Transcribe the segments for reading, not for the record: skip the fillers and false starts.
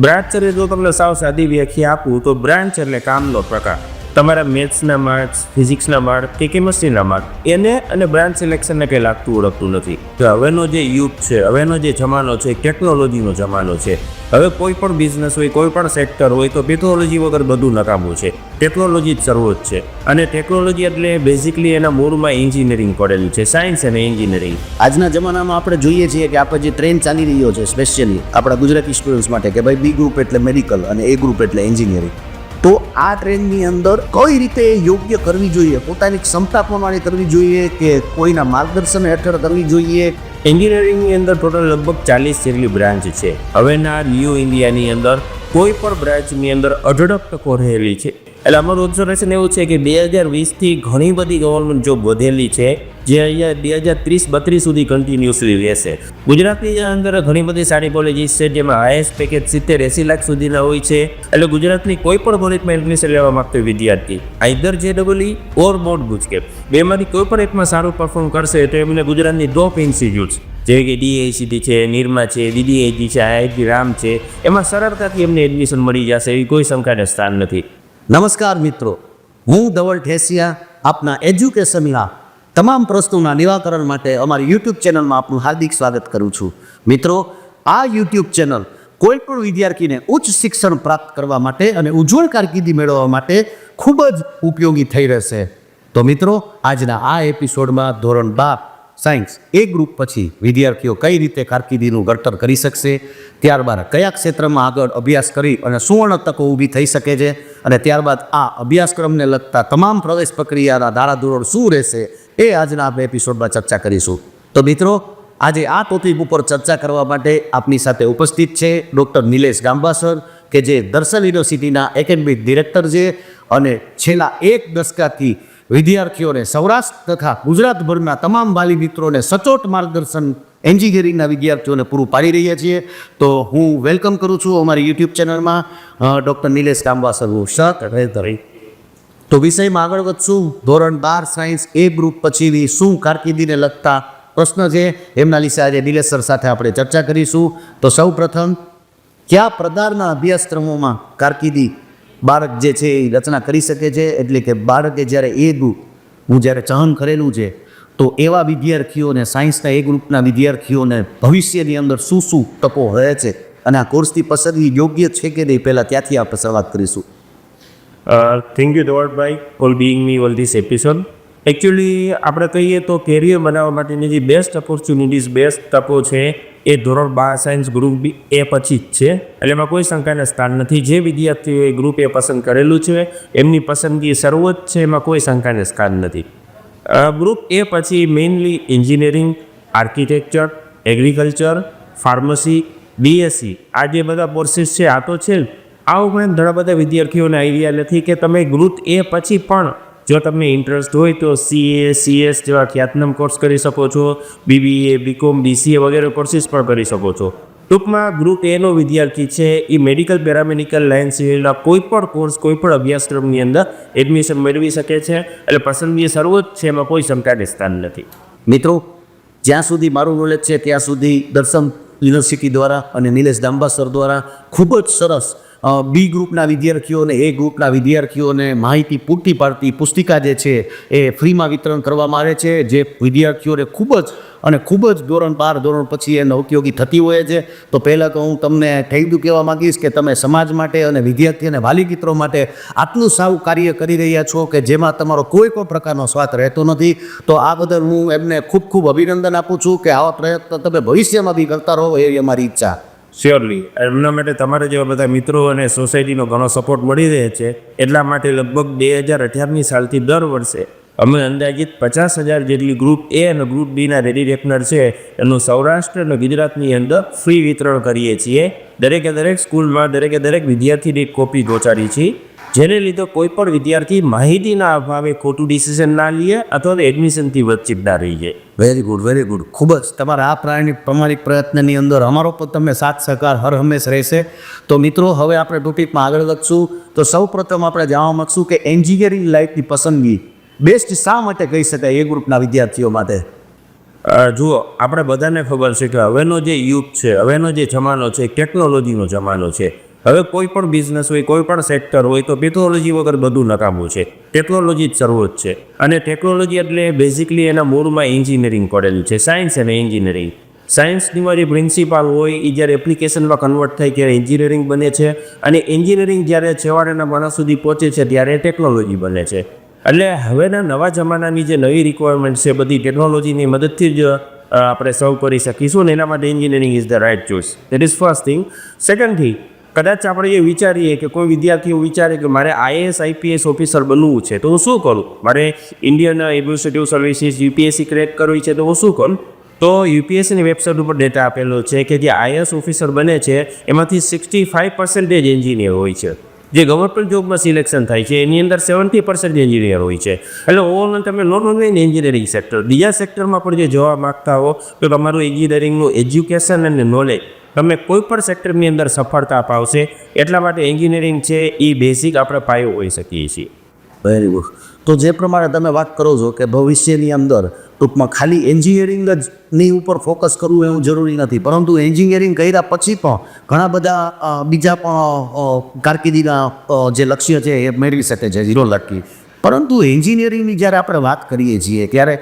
Branch એટલે જો તમને સાવ સાદી વ્યાખ્યા આપું તો બ્રાન્ચ એટલે કામનો પ્રકાર. તમારા મેથ્સના માર્ક્સ, ફિઝિક્સના માર્ક કે કેમિસ્ટ્રીના માર્ક એને અને બ્રાન્ચ સિલેક્શનને કંઈ લાગતું ઓળખતું નથી. તો હવેનો જે યુગ છે, હવેનો જે જમાનો છે, ટેકનોલોજીનો જમાનો છે. હવે કોઈ પણ બિઝનેસ હોય, કોઈ પણ સેક્ટર હોય તો ટેકનોલોજી વગર બધું નકામું છે. ટેકનોલોજી જ સર્વોચ્ચ છે. અને ટેકનોલોજી એટલે બેઝિકલી એના મૂળમાં એન્જિનિયરિંગ પડેલું છે, સાયન્સ અને એન્જિનિયરિંગ. આજના જમાનામાં આપણે જોઈએ છીએ કે આપણે જે ટ્રેન્ડ ચાલી રહ્યો છે સ્પેશિયલી આપણા ગુજરાતી સ્ટુડન્ટ્સ માટે કે ભાઈ બી ગ્રુપ એટલે મેડિકલ અને એ ગ્રુપ એટલે એન્જિનિયરિંગ. તો આ ટ્રેન્ડની અંદર કઈ રીતે યોગ્ય કરવી જોઈએ, પોતાની ક્ષમતા પ્રમાણે કરવી જોઈએ કે કોઈના માર્ગદર્શન હેઠળ કરવી જોઈએ? એન્જિનિયરિંગની અંદર ટોટલ લગભગ 40 જેટલી બ્રાન્ચ છે. હવેના ન્યૂ ઇન્ડિયાની અંદર કોઈ પણ બ્રાન્ચની અંદર અઢળક તકો રહેલી છે. એટલે અમારું ઓબ્ઝર્વેશન એવું છે કે 2020થી ઘણી બધી ગવર્મેન્ટ જોબ વધેલી છે, જે અહીંયા 2030-32 સુધી કન્ટિન્યુઅસલી રહેશે. ગુજરાતની અંદર ઘણી બધી સારી કોલેજીસ છે જેમાં હાઈએસ્ટ પેકેજ 70-80 લાખ સુધીના હોય છે. એટલે ગુજરાતની કોઈ પણ કોલેજમાં એડમિશન લેવા માંગતો વિદ્યાર્થી આઈધર JEE ઓર બોર્ડ ગુજકેટ બેમાંથી કોઈ પણ એકમાં સારું પરફોર્મ કરશે તો એમને ગુજરાતની ટોપ ઇન્સ્ટિટ્યૂટ્સ જેવી કે DICT છે, નિરમા છે, DDIT છે, IIT રામ છે, એમાં સરળતાથી એમને એડમિશન મળી જશે, એવી કોઈ શંકાને સ્થાન નથી. નમસ્કાર મિત્રો, હું ધવલ ઠેસિયા આપના એજ્યુકેશનના તમામ પ્રશ્નોના નિરાકરણ માટે અમારી યુટ્યુબ ચેનલમાં આપનું હાર્દિક સ્વાગત કરું છું. મિત્રો, આ યુટ્યુબ ચેનલ કોઈ પણ વિદ્યાર્થીને ઉચ્ચ શિક્ષણ પ્રાપ્ત કરવા માટે અને ઉજ્જવળ કારકિર્દી મેળવવા માટે ખૂબ જ ઉપયોગી થઈ રહેશે. તો મિત્રો, આજના આ એપિસોડમાં ધોરણ 12 સાયન્સ એ ગ્રુપ પછી વિદ્યાર્થીઓ કઈ રીતે કારકિર્દીનું ઘડતર કરી શકશે, ત્યારબાદ કયા ક્ષેત્રમાં આગળ અભ્યાસ કરી અને સુવર્ણ તકો ઊભી થઈ શકે છે, અને ત્યારબાદ આ અભ્યાસક્રમને લગતા તમામ પ્રવેશ પ્રક્રિયાના ધારાધોરણ શું રહેશે એ આજના આપણે એપિસોડમાં ચર્ચા કરીશું. તો મિત્રો, આજે આ ટોપિક ઉપર ચર્ચા કરવા માટે આપની સાથે ઉપસ્થિત છે ડૉક્ટર નિલેશ ગાંબા સર, કે જે દર્શન યુનિવર્સિટીના એકેડમિક ડિરેક્ટર છે અને છેલ્લા એક દશકાથી વિદ્યાર્થીઓને સૌરાષ્ટ્ર તથા ગુજરાતભરના તમામ વાલી મિત્રોને સચોટ માર્ગદર્શન એન્જિનિયરિંગના વિદ્યાર્થીઓને પૂરું પાડી રહ્યા છીએ. તો હું વેલકમ કરું છું અમારી યુટ્યુબ ચેનલમાં ડૉક્ટર નિલેશ ગાંબા સરનું સર. તો વિષયમાં આગળ વધશું. ધોરણ 12 સાયન્સ એ ગ્રુપ પછીની શું કારકિર્દીને લગતા પ્રશ્ન છે એમના વિશે આજે નિલેશ સર સાથે આપણે ચર્ચા કરીશું. તો સૌ પ્રથમ, કયા પ્રકારના અભ્યાસક્રમોમાં કારકિર્દી બાળક જે છે એ રચના કરી શકે છે, એટલે કે બાળકે જ્યારે એ ગ્રુપ હું જ્યારે ચયન કરેલું છે તો એવા વિદ્યાર્થીઓને, સાયન્સના એ ગ્રુપના વિદ્યાર્થીઓને ભવિષ્યની અંદર શું શું તકો રહે છે અને આ કોર્સની પસંદગી યોગ્ય છે કે નહીં, પહેલાં ત્યાંથી આપણે શરૂઆત કરીશું. થેન્ક યુ ધવલભાઈ for being me all this episode. Actually આપણે કહીએ તો કેરિયર બનાવવા માટેની જે બેસ્ટ ઓપોર્ચ્યુનિટીઝ, બેસ્ટ તકો છે એ ધોરણ 12 સાયન્સ ગ્રુપ એ પછી જ છે. એટલે એમાં કોઈ શંકાને સ્થાન નથી. જે વિદ્યાર્થીઓએ ગ્રુપ એ પસંદ કરેલું છે એમની પસંદગી સર્વોચ્ચ છે, એમાં કોઈ શંકાને સ્થાન નથી. ગ્રુપ એ પછી mainly engineering, architecture, agriculture, pharmacy, BSc આ જે બધા કોર્સીસ છે આ તો છે. આ ઉપરાંત ઘણા બધા વિદ્યાર્થીઓને આઈડિયા નથી કે તમે ગ્રુપ એ પછી પણ જો તમને ઇન્ટરેસ્ટ હોય તો CA, CS જેવા ખ્યાતનામ કોર્સ કરી શકો છો, BBA, BCom, BCA વગેરે કોર્સીસ પણ કરી શકો છો. ટૂંકમાં ગ્રુપ એનો વિદ્યાર્થી છે એ મેડિકલ, પેરામેડિકલ લાઇન સિવાયના કોઈ પણ કોર્સ, કોઈ પણ અભ્યાસક્રમની અંદર એડમિશન મેળવી શકે છે. એટલે પસંદગી સર્વોચ્ચ છે, એમાં કોઈ શંકાને સ્થાન નથી. મિત્રો, જ્યાં સુધી મારું નોલેજ છે ત્યાં સુધી દર્શન યુનિવર્સિટી દ્વારા અને નિલેશ ગાંબા સર દ્વારા ખૂબ જ સરસ બી ગ્રુપના વિદ્યાર્થીઓને, એ ગ્રુપના વિદ્યાર્થીઓને માહિતી પૂરતી પાડતી પુસ્તિકા જે છે એ ફ્રીમાં વિતરણ કરવામાં આવે છે, જે વિદ્યાર્થીઓને ખૂબ જ ધોરણ 12 ધોરણ પછી એને ઉપયોગી થતી હોય છે. તો પહેલાં તો હું તમને થેન્ક યુ કહેવા માગીશ કે તમે સમાજ માટે અને વિદ્યાર્થી અને વાલી મિત્રો માટે આટલું સારું કાર્ય કરી રહ્યા છો કે જેમાં તમારો કોઈ પણ પ્રકારનો સ્વાર્થ રહેતો નથી. તો આ બદલ હું એમને ખૂબ અભિનંદન આપું છું કે આવા પ્રયત્ન તમે ભવિષ્યમાં બી કરતા રહો, એવી અમારી ઈચ્છા. શ્યોરલી. એમના માટે તમારા જેવા બધા મિત્રો અને સોસાયટીનો ઘણો સપોર્ટ મળી રહે છે. એટલા માટે લગભગ 2018ની સાલથી દર વર્ષે અમે અંદાજિત 50,000 જેટલી ગ્રુપ એ અને ગ્રુપ બીના રેડી રેકનર છે એનું સૌરાષ્ટ્ર અને ગુજરાતની અંદર ફ્રી વિતરણ કરીએ છીએ. દરેક સ્કૂલમાં દરેક વિદ્યાર્થીની કોપી પહોંચાડી છીએ, જેને લીધે કોઈ પણ વિદ્યાર્થી માહિતીના અભાવે ખોટું ડિસિઝન ના લે અથવા તો એડમિશનથી વંચિત ના રહી જાય. Very good. ખૂબ જ તમારા આ પ્રમાણિક પ્રયત્નની અંદર અમારો પણ તમને સાથ સહકાર હર હંમેશ રહેશે. તો મિત્રો, હવે આપણે ટોપિકમાં આગળ વધશું. તો સૌ પ્રથમ આપણે જાણવા માગશું કે એન્જિનિયરિંગ લાઈફની પસંદગી બેસ્ટ શા માટે કહી શકાય એ ગ્રુપના વિદ્યાર્થીઓ માટે? જુઓ આપણે બધાને ખબર છે કે હવેનો જે યુગ છે, હવેનો જે જમાનો છે ટેકનોલોજીનો જમાનો છે. હવે કોઈ પણ બિઝનેસ હોય, કોઈ પણ સેક્ટર હોય તો ટેકનોલોજી વગર બધું નકામું છે. ટેકનોલોજી જ સર્વોચ્ચ છે. અને ટેકનોલોજી એટલે બેઝિકલી એના મૂળમાં એન્જિનિયરિંગ પડેલું છે, સાયન્સ અને એન્જિનિયરિંગ. સાયન્સની જે પ્રિન્સિપાલ હોય એ જ્યારે એપ્લિકેશનમાં કન્વર્ટ થાય ત્યારે એન્જિનિયરિંગ બને છે, અને એન્જિનિયરિંગ જ્યારે છેવાડાના માણસ સુધી પહોંચે છે ત્યારે ટેકનોલોજી બને છે. એટલે હવેના નવા જમાનાની જે નવી રિક્વાયરમેન્ટ છે બધી ટેકનોલોજીની મદદથી જ આપણે સર્વ કરી શકીશું, ને એના માટે engineering is the right choice. That is first thing. Second thing, કદાચ આપણે એ વિચારીએ કે કોઈ વિદ્યાર્થીઓ વિચારે કે મારે IAS IPS ઓફિસર બનવું છે તો હું શું કરું, મારે Indian administrative services UPSC crack કરવી છે તો હું શું કરું. તો UPSCની વેબસાઇટ ઉપર ડેટા આપેલો છે કે જે IAS ઓફિસર બને છે એમાંથી 65% એન્જિનિયર હોય છે. જે ગવર્મેન્ટ જોબમાં સિલેક્શન થાય છે એની અંદર 70% એન્જિનિયર હોય છે. એટલે ઓવરઓલ તમે નોટ ઓનલી એન્જિનિયરિંગ સેક્ટર, બીજા સેક્ટરમાં પણ જે જોવા માગતા હો તો તમારું એન્જિનિયરિંગનું એજ્યુકેશન અને નોલેજ તમે કોઈ પણ સેક્ટરની અંદર સફળતા પાવશે. એટલા માટે એન્જિનિયરિંગ છે એ બેઝિક આપણે પાયો હોઈ શકીએ છીએ. Very good. તો જે પ્રમાણે તમે વાત કરો છો કે ભવિષ્યની અંદર ટૂંકમાં ખાલી એન્જિનિયરિંગ જ ની ઉપર ફોકસ કરવું એવું જરૂરી નથી, પરંતુ એન્જિનિયરિંગ કર્યા પછી પણ ઘણા બધા બીજા પણ કારકિર્દીના જે લક્ષ્ય છે એ મેળવી શકે છે, ઝીરો લટકી. પરંતુ એન્જિનિયરિંગની જ્યારે આપણે વાત કરીએ છીએ ત્યારે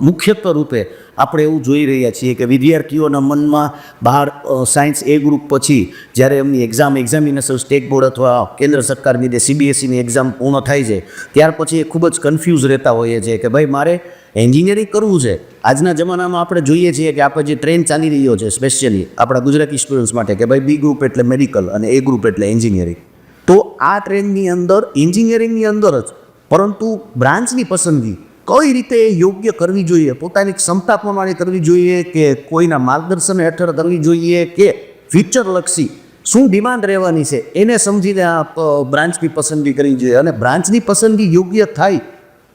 મુખ્યત્વે રૂપે આપણે એવું જોઈ રહ્યા છીએ કે વિદ્યાર્થીઓના મનમાં બહાર સાયન્સ એ ગ્રુપ પછી જ્યારે એમની એક્ઝામિનેશન સ્ટેટ બોર્ડ અથવા કેન્દ્ર સરકારની જે CBSEની એક્ઝામ પૂર્ણ થાય છે ત્યાર પછી એ ખૂબ જ કન્ફ્યુઝ રહેતા હોઈએ છીએ કે ભાઈ મારે એન્જિનિયરિંગ કરવું છે. આજના જમાનામાં આપણે જોઈએ છીએ કે આપણે જે ટ્રેન્ડ ચાલી રહ્યો છે સ્પેશિયલી આપણા ગુજરાતી સ્ટુડન્ટ્સ માટે કે ભાઈ B ગ્રુપ એટલે મેડિકલ અને A ગ્રુપ એટલે એન્જિનિયરિંગ. તો આ ટ્રેન્ડની અંદર એન્જિનિયરિંગની અંદર જ પરંતુ બ્રાન્ચની પસંદગી કઈ રીતે યોગ્ય કરવી જોઈએ, પોતાની ક્ષમતા પ્રમાણે કરવી જોઈએ કે કોઈના માર્ગદર્શન હેઠળ કરવી જોઈએ કે ફ્યુચરલક્ષી શું ડિમાન્ડ રહેવાની છે એને સમજીને આ બ્રાન્ચની પસંદગી કરવી જોઈએ. અને બ્રાન્ચની પસંદગી યોગ્ય થાય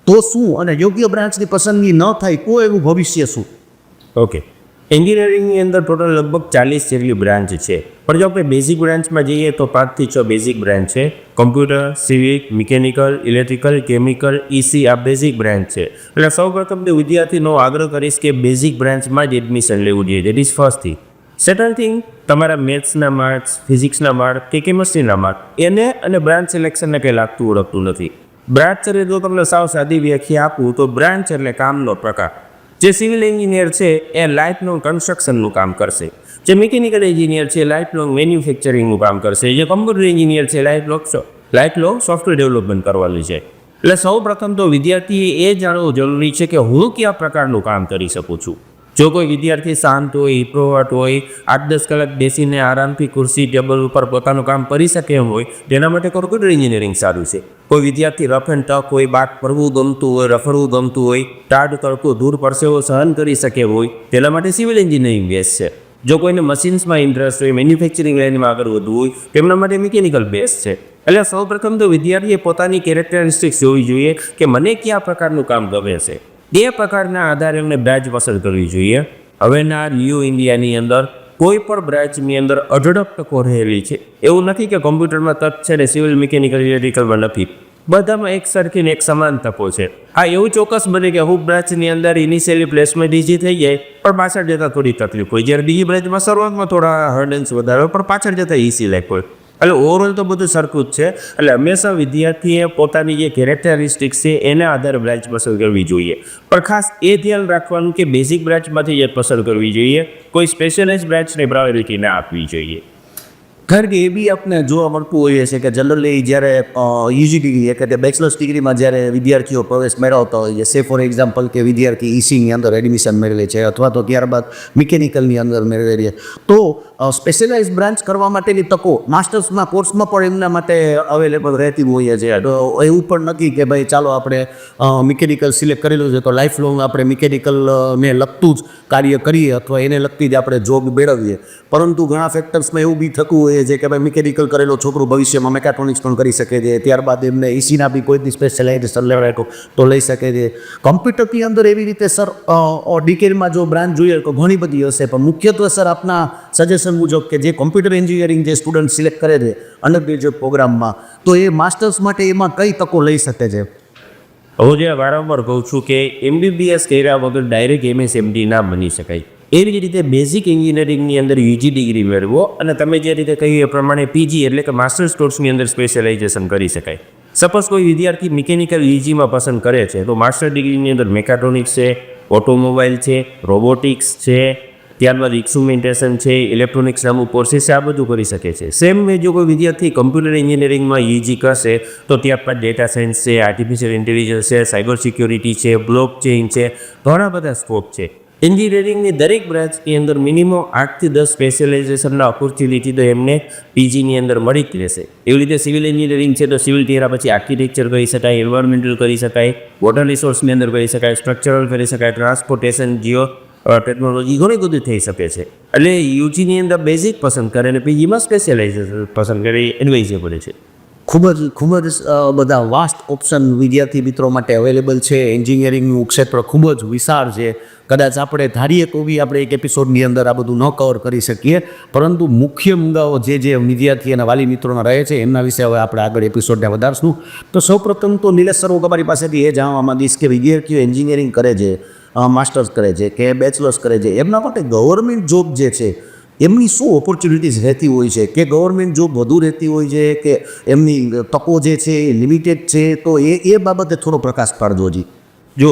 તો શું, અને યોગ્ય બ્રાન્ચની પસંદગી ન થાય તો એવું ભવિષ્ય શું? ઓકે, એન્જિનિયરિંગની અંદર ટોટલ લગભગ 40 જેટલી બ્રાન્ચ છે. પણ જો આપણે બેઝિક બ્રાન્ચમાં જઈએ તો 5 થી 6 બેઝિક બ્રાન્ચ છે. Computer, civic, mechanical, electrical, chemical, EC આ બેઝિક બ્રાન્ચ છે. એટલે સૌપ્રથમ તો વિદ્યાર્થીનો આગ્રહ કરીશ કે બેઝિક બ્રાન્ચમાં જ એડમિશન લેવું જોઈએ. That is first thing. Second thing, તમારા મેથ્સના માર્ક્સ, ફિઝિક્સના માર્ક કે કેમિસ્ટ્રીના માર્ક એને અને બ્રાન્ચ સિલેક્શનને કંઈ લાગતું ઓળખતું નથી. બ્રાન્ચ એટલે જો તમને સાવ સાદી વ્યાખ્યા આપું તો બ્રાન્ચ એટલે કામનો પ્રકાર. જે સિવિલ એન્જિનિયર છે એ લાઇફ લોંગ કન્સ્ટ્રક્શનનું કામ કરશે. જે મિકેનિકલ એન્જિનિયર છે લાઇફ લોંગ મેન્યુફેક્ચરિંગનું કામ કરશે. જે કમ્પ્યુટર એન્જિનિયર છે લાઇફ લોંગ સોફ્ટવેર ડેવલપમેન્ટ કરવાની છે. એટલે સૌ પ્રથમ તો વિદ્યાર્થીએ એ જાણવું જરૂરી છે કે હું કયા પ્રકારનું કામ કરી શકું છું. જો કોઈ વિદ્યાર્થી શાંત હોય, ઇન્ટ્રોવર્ટ હોય, 8-10 કલાક બેસીને આરામથી ખુરશી ટેબલ ઉપર પોતાનું કામ કરી શકે એમ હોય તેના માટે કમ્પ્યુટર એન્જિનિયરિંગ સારું છે. કોઈ વિદ્યાર્થી રફ એન્ડ ટફ હોય, બાગ પડવું ગમતું હોય, રખડવું ગમતું હોય, ટાઢ તડકો દૂર પરસેવો સહન કરી શકે હોય તેના માટે સિવિલ એન્જિનિયરિંગ બેસ્ટ છે. જો કોઈને મશીન્સમાં ઇન્ટરેસ્ટ હોય, મેન્યુફેક્ચરિંગ લાઇનમાં આગળ વધવું હોય તેમના માટે મિકેનિકલ બેસ્ટ છે. એટલે સૌપ્રથમ તો વિદ્યાર્થીએ પોતાની કેરેક્ટરિસ્ટિક્સ જોવી જોઈએ કે મને કયા પ્રકારનું કામ ગમે છે. તે પ્રકારના આધારે એમને બ્રાન્ચ પસંદ કરવી જોઈએ. હવેના ન્યૂ ઇન્ડિયાની અંદર કોઈ પણ બ્રાન્ચની અંદર અઢળક તકો રહેલી છે. એવું નથી કે કોમ્પ્યુટરમાં તક છે ને સિવિલ મિકેનિકલ ઇલેક્ટ્રિકલમાં નથી. બધામાં એક સરખી ને એક સમાન તકો છે. હા, એવું ચોક્કસ બને કે હું બ્રાન્ચની અંદર ઇનિશિયલી પ્લેસમેન્ટ ઇઝી થઈ જાય પણ પાછળ જતાં થોડી તકલીફ હોય. જ્યારે બીજી બ્રાન્ચમાં શરૂઆતમાં થોડા હર્ડન્સ વધારે હોય પણ પાછળ જતાં ઇઝી લાઈક હોય. એટલે ઓવરઓલ તો બધું સરખું જ છે. એટલે હંમેશા વિદ્યાર્થીએ પોતાની જે કેરેક્ટરિસ્ટિક્સ છે એના આધારે બ્રાન્ચ પસંદ કરવી જોઈએ. પણ ખાસ એ ધ્યાન રાખવાનું કે બેઝિક બ્રાન્ચમાંથી જ પસંદ કરવી જોઈએ. કોઈ સ્પેશિયલાઇઝ બ્રાન્ચને પ્રાયોરિટી ના આપવી જોઈએ. કારણ કે એ બી આપણે જોવા મળતું હોઈએ છે કે જનરલી જ્યારે યુજી ડિગ્રી એટલે કે બેચલર્સ ડિગ્રીમાં જ્યારે વિદ્યાર્થીઓ પ્રવેશ મેળવતા હોય છે, સે ફોર એક્ઝામ્પલ કે વિદ્યાર્થી ECની અંદર એડમિશન મેળવે છે અથવા તો ત્યારબાદ મિકેનિકલની અંદર મેળવે છે, તો સ્પેશિયલાઇઝ બ્રાન્ચ કરવા માટેની તકો માસ્ટર્સના કોર્સમાં પણ એમના માટે અવેલેબલ રહેતી હોય છે. તો એવું પણ નથી કે ભાઈ ચાલો આપણે મિકેનિકલ સિલેક્ટ કરેલું છે તો લાઈફ લોંગ આપણે મિકેનિકલને લગતું જ કાર્ય કરીએ અથવા એને લગતી જ આપણે જોબ મેળવીએ. પરંતુ ઘણા ફેક્ટર્સમાં એવું બી થતું હોય છે કે ભાઈ મિકેનિકલ કરેલો છોકરો ભવિષ્યમાં મેકાટ્રોનિક્સ પણ કરી શકે છે, ત્યારબાદ એમને ECના બી કોઈ સ્પેશિયલાઇઝેશન લેવડાય તો લઈ શકે છે. કમ્પ્યુટરની અંદર એવી રીતે સર ડિટેલમાં જો બ્રાન્ચ જોઈએ તો ઘણી બધી હશે, પણ મુખ્યત્વે સર આપના સજેશન મુજબ કે જે કોમ્પ્યુટર એન્જિનિયરિંગ જે સ્ટુડન્ટ સિલેક્ટ કરે છે અંડર ગ્રેજ્યુએટ પ્રોગ્રામમાં, તો એ માસ્ટર્સ માટે એમાં કઈ તકો લઈ શકે છે? હું જે વારંવાર કહું છું કે MBBS કર્યા વગર ડાયરેક્ટ MSMD ના બની શકાય. એવી જ રીતે બેઝિક એન્જિનિયરિંગની અંદર યુજી ડિગ્રી મેળવો અને તમે જે રીતે કહ્યું એ પ્રમાણે પીજી એટલે કે માસ્ટર્સ કોર્સની અંદર સ્પેશિયલાઇઝેશન કરી શકાય. સપોઝ કોઈ વિદ્યાર્થી મિકેનિકલ યુજીમાં પસંદ કરે છે તો માસ્ટર ડિગ્રીની અંદર મેકાટ્રોનિક્સ છે, ઓટોમોબાઈલ છે, રોબોટિક્સ છે, ત્યારબાદ ઇન્સ્ટ્રુમેન્ટેશન છે, ઇલેક્ટ્રોનિક્સ નામનું કોર્સીસ છે, આ બધું કરી શકે છે. સેમ વે જો કોઈ વિદ્યાર્થી કમ્પ્યુટર એન્જિનિયરિંગમાં યુજી કરશે તો ત્યારબાદ ડેટા સાયન્સ છે, આર્ટિફિશિયલ ઇન્ટેલિજન્સ છે, સાયબર સિક્યોરિટી છે, બ્લોક ચેઇન છે, ઘણા બધા સ્કોપ છે. એન્જિનિયરિંગની દરેક બ્રાન્ચની અંદર મિનિમમ 8 થી 10 સ્પેશિયલાઇઝેશનના ઓપોર્ચ્યુનિટી તો એમને પીજીની અંદર મળી જ રહેશે. એવી રીતે સિવિલ એન્જિનિયરિંગ છે તો સિવિલ થયા પછી આર્કિટેક્ચર કરી શકાય, એન્વાયરમેન્ટલ કરી શકાય, વોટર રિસોર્સની અંદર કરી શકાય, સ્ટ્રક્ચરલ કરી શકાય, ટ્રાન્સપોર્ટેશન, જીઓ ટેકનોલોજી ઘણી બધી થઈ શકે છે. એટલે યુજીની અંદર બેઝિક પસંદ કરે અને પીજીમાં સ્પેશિયલાઇઝેશન પસંદ કરે એ એડવાઇઝેબલ છે. ખૂબ જ બધા વાસ્ટ ઓપ્શન વિદ્યાર્થી મિત્રો માટે અવેલેબલ છે. એન્જિનિયરિંગનું ક્ષેત્ર ખૂબ જ વિશાળ છે. કદાચ આપણે ધારીએ તો બી આપણે એક એપિસોડની અંદર આ બધું ન કવર કરી શકીએ, પરંતુ મુખ્ય મુદ્દાઓ જે વિદ્યાર્થી અને વાલી મિત્રોના રહે છે એમના વિશે હવે આપણે આગળ એપિસોડને વધારશું. તો સૌપ્રથમ તો નિલેશ સર, હું તમારી પાસેથી એ જાણવા માંગીશ કે વિદ્યાર્થીઓ એન્જિનિયરિંગ કરે છે, માસ્ટર્સ કરે છે કે બેચલર્સ કરે છે, એમના માટે ગવર્મેન્ટ જોબ જે છે એમની શું ઓપોર્ચ્યુનિટીઝ રહેતી હોય છે, કે ગવર્મેન્ટ જોબ વધુ રહેતી હોય છે કે એમની તકો જે છે એ લિમિટેડ છે, તો એ બાબતે થોડો પ્રકાશ પાડજો. જી જો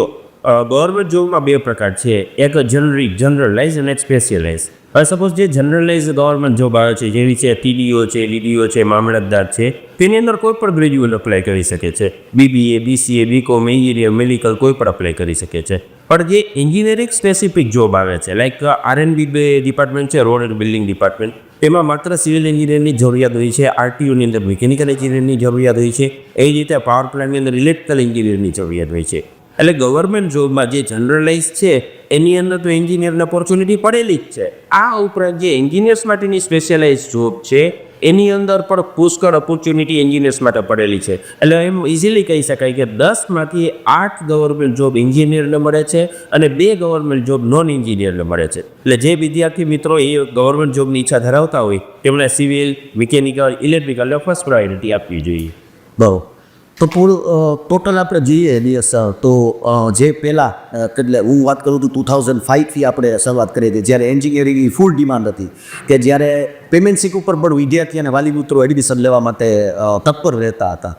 ગવર્મેન્ટ જોબમાં બે પ્રકાર છે, એક જનરલાઇઝ અને એક સ્પેશિયલાઇઝ. હવે સપોઝ જે જનરલાઇઝ ગવર્મેન્ટ જોબ આવે છે જેવી છે TDO છે, DDO છે, મામલતદાર છે, તેની અંદર કોઈ પણ ગ્રેજ્યુએટ અપ્લાય કરી શકે છે. BBA, BCA, BCom, engineer, medical કોઈ પણ અપ્લાય કરી શકે છે. પણ જે એન્જિનિયરિંગ સ્પેસિફિક જોબ આવે છે લાઈક R&B ડિપાર્ટમેન્ટ છે, રોડ એન્ડ બિલ્ડિંગ ડિપાર્ટમેન્ટ, એમાં માત્ર સિવિલ એન્જિનિયરની જરૂરિયાત હોય છે, RTOની અંદર મિકેનિકલ એન્જિનિયરની જરૂરિયાત હોય છે, એ જ રીતે પાવર પ્લાન્ટની અંદર ઇલેક્ટ્રિકલ એન્જિનિયરની જરૂરિયાત હોય છે. એટલે ગવર્મેન્ટ જોબમાં જે જનરલાઇઝ છે એની અંદર તો એન્જિનિયરને ઓપોર્ચ્યુનિટી પડેલી જ છે. આ ઉપરાંત જે એન્જિનિયર્સ માટેની સ્પેશિયલાઇઝ જોબ છે એની અંદર પણ પુષ્કળ ઓપોર્ચ્યુનિટી એન્જિનિયર્સ માટે પડેલી છે. એટલે એમ ઇઝીલી કહી શકાય કે 10માંથી 8 ગવર્મેન્ટ જોબ એન્જિનિયરને મળે છે અને 2 ગવર્મેન્ટ જોબ નોન એન્જિનિયરને મળે છે. એટલે જે વિદ્યાર્થી મિત્રો એ ગવર્મેન્ટ જોબની ઈચ્છા ધરાવતા હોય તેમણે civil, mechanical, electrical first priority આપવી જોઈએ. બહુ તો પૂરું ટોટલ આપણે જોઈએ દિવસ તો જે પહેલાં એટલે હું વાત કરું તો 2005થી આપણે શરૂઆત કરી હતી, જ્યારે એન્જિનિયરિંગની ફૂલ ડિમાન્ડ હતી, કે જ્યારે પેમેન્ટ સીટ ઉપર પણ વિદ્યાર્થી અને વાલી મિત્રો એડમિશન લેવા માટે તત્પર રહેતા હતા.